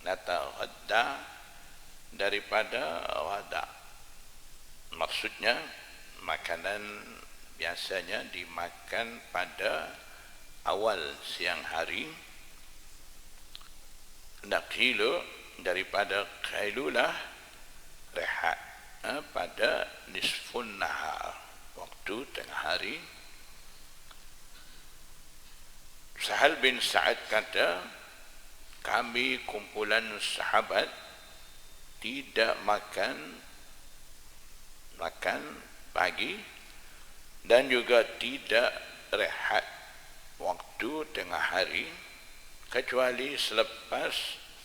S1: Nataghadda daripada ghada, maksudnya makanan biasanya dimakan pada awal siang hari. Naqilu daripada qailulah, rehat pada nisfun nahar, waktu tengah hari. Sahal bin Sa'ad kata, kami kumpulan sahabat tidak makan pagi dan juga tidak rehat waktu tengah hari kecuali selepas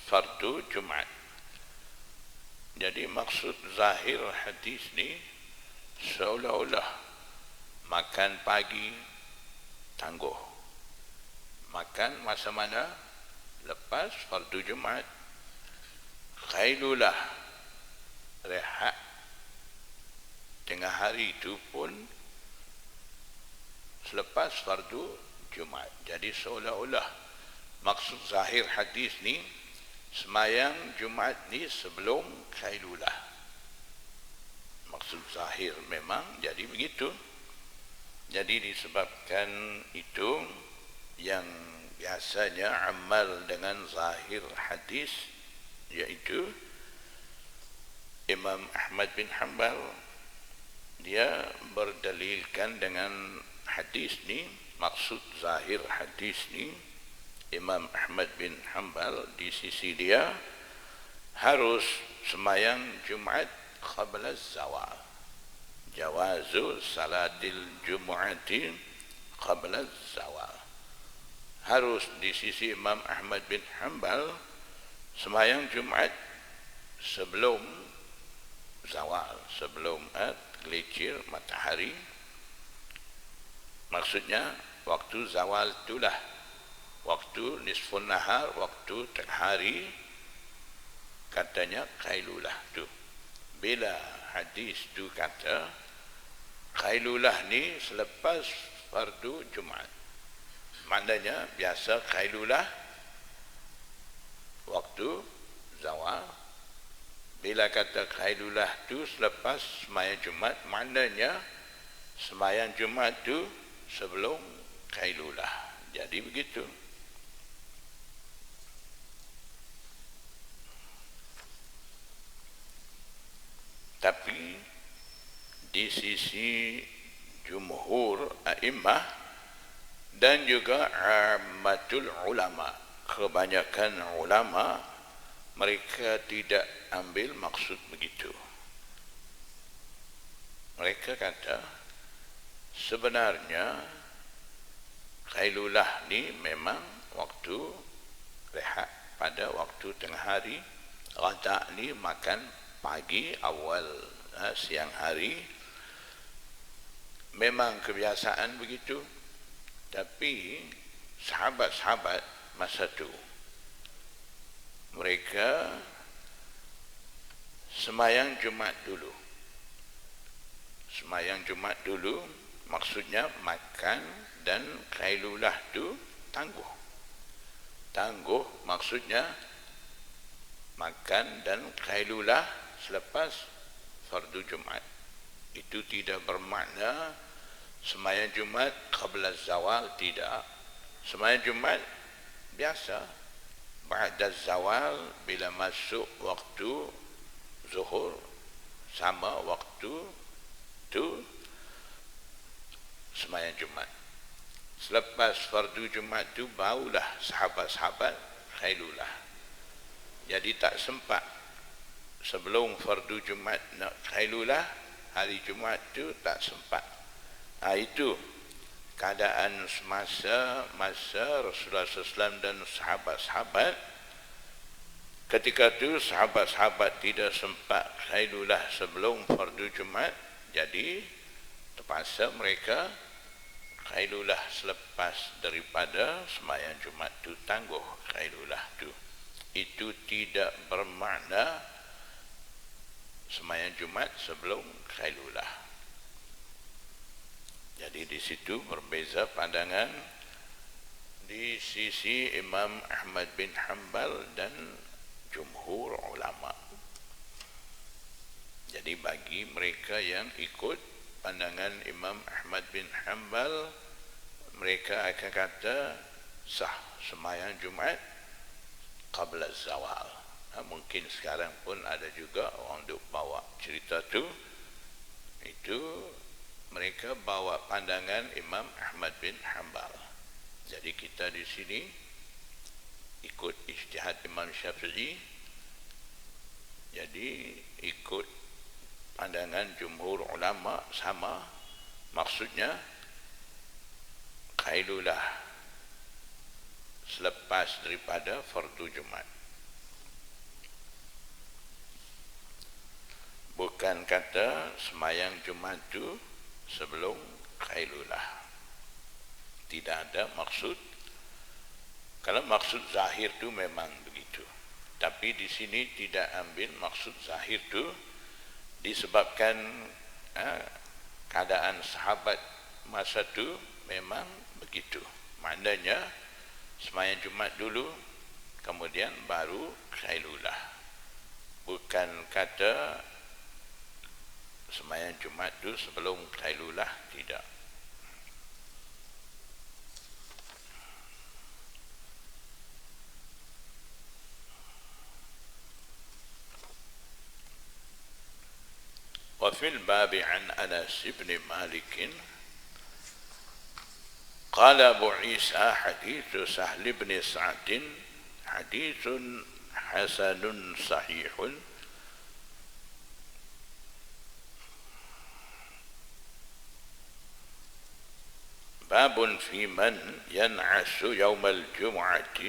S1: fardu Jumat. Jadi maksud zahir hadis ni seolah-olah makan pagi tangguh, makan masa mana? Lepas fardu Jumat. Qailulah, rehat tengah hari itu pun selepas fardu Jumat. Jadi seolah-olah maksud zahir hadis ni semayang Jumat ni sebelum qailulah. Maksud zahir memang jadi begitu. Jadi disebabkan itu yang biasanya amal dengan zahir hadis, yaitu Imam Ahmad bin Hanbal, dia berdalilkan dengan hadis ni. Maksud zahir hadis ni, Imam Ahmad bin Hanbal di sisi dia harus semayang Jumat qabla zawal. Jawazu salatil Jumu'ati qabla zawal. Harus di sisi Imam Ahmad bin Hanbal semayang Jumat sebelum zawal, sebelum gelincir matahari. Maksudnya waktu zawal itulah waktu nisfun nahar, waktu tengah hari, katanya qailulah tu. Bila hadis tu kata qailulah ni selepas fardu Jumat, maknanya biasa qailulah waktu zawal. Bila kata qailulah tu selepas sembahyang Jumat, maknanya sembahyang Jumat tu sebelum qailulah. Jadi begitu. Tapi di sisi jumhur a'immah dan juga ammatul ulama, kebanyakan ulama, mereka tidak ambil maksud begitu. Mereka kata sebenarnya qailulah ni memang waktu rehat pada waktu tengah hari. Ghada ni makan pagi awal siang hari, memang kebiasaan begitu. Tapi sahabat-sahabat masa tu mereka semayang Jumat dulu. Semayang Jumat dulu maksudnya makan dan qailulah tu tangguh. Tangguh maksudnya makan dan qailulah selepas fardu Jumat. Itu tidak bermakna semayang Jumat qabla zawal, tidak. Semayang Jumat biasa ba'da zawal, bila masuk waktu zuhur sama waktu Itu sembahyang Jumat. Selepas fardu Jumat itu barulah sahabat-sahabat khailulah. Jadi tak sempat sebelum fardu Jumat nak khailulah, hari Jumat itu tak sempat. Itu keadaan semasa Rasulullah SAW dan sahabat-sahabat. Ketika itu sahabat-sahabat tidak sempat khailulah sebelum fardu Jumat, jadi terpaksa mereka khailulah selepas daripada sembahyang Jumat itu, tangguh khailulah itu. Itu tidak bermakna sembahyang Jumat sebelum khailulah. Jadi di situ berbeza pandangan di sisi Imam Ahmad bin Hanbal dan jumhur ulama. Jadi bagi mereka yang ikut pandangan Imam Ahmad bin Hanbal, mereka akan kata sah sembahyang Jumat qabla zawal. Mungkin sekarang pun ada juga orang duk bawa cerita tu. Itu mereka bawa pandangan Imam Ahmad bin Hanbal. Jadi kita di sini ikut ijtihad Imam Syafi'i. Jadi ikut pandangan jumhur ulama sama, maksudnya khailulah selepas daripada fardu Jumat. Bukan kata sembahyang Jumat itu sebelum khailulah. Tidak ada maksud. Kalau maksud zahir itu memang begitu. Tapi di sini tidak ambil maksud zahir itu, disebabkan keadaan sahabat masa itu memang begitu. Maknanya sembahyang Jumat dulu, kemudian baru khailulah. Bukan kata sembahyang Jumat itu sebelum khailulah, tidak. وفي الباب عن أنس بن مالك قال أبو عيسى حديث سهل بن سعد حديث حسن صحيح باب في من ينعس يوم الجمعة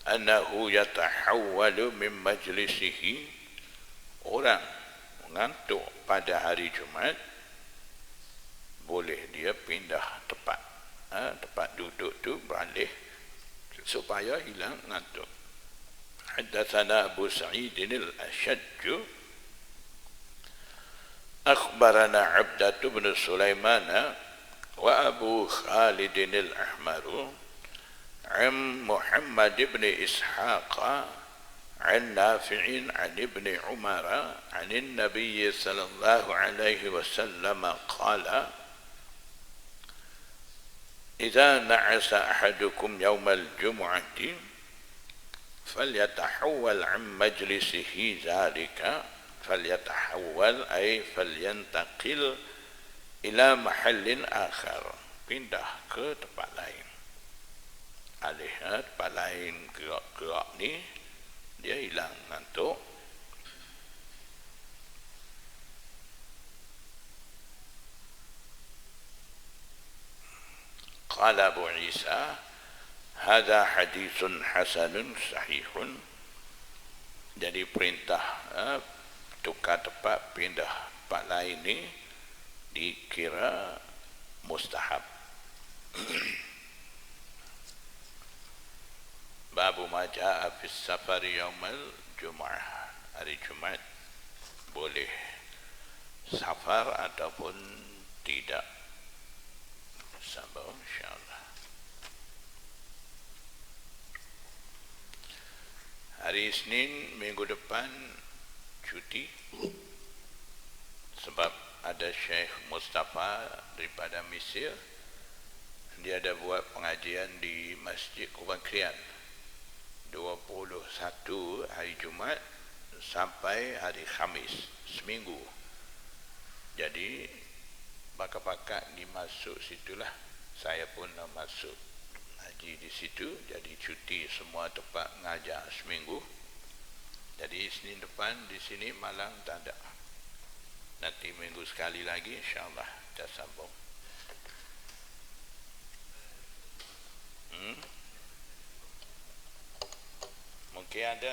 S1: أنه يتحول من مجلسه. Orang mengantuk pada hari Jumat, boleh dia pindah tempat, tempat duduk tu beralih supaya hilang ngantuk. Haddatsana Abu Sa'id al-Ashajj akhbarana Abdah bin Sulaiman wa Abu Khalid al-Ahmar an Muhammad bin Ishaq عن نافع عن ابن عمر عن النبي صلى الله عليه وسلم قال إذا نعس أحدكم يوم الجمعة فليتحول عن مجلسه ذلك، فليتحول أي فلينتقل إلى محل آخر، pindah ke tempat lain. Alih tempat lain gerak-gerak ni dia hilang ngantuk. Qala Abu Isa hadza haditsun hasanun sahihun. Jadi perintah tukar tempat, pindah tempat lain ni dikira mustahab. Babu ma jaa fi safari yaumal Jum'ah. Hari Jumat boleh safar ataupun tidak. Sabar insyaAllah. Hari Isnin minggu depan cuti sebab ada Syekh Mustafa daripada Mesir. Dia ada buat pengajian di Masjid Kuban Krian 21 hari Jumat sampai hari Khamis, seminggu. Jadi pakat dimasuk situlah. Saya pun nak masuk haji di situ, jadi cuti semua tempat ngajar seminggu. Jadi Senin depan di sini Malang tak ada. Nanti minggu sekali lagi insya-Allah kita sambung. Mungkin ada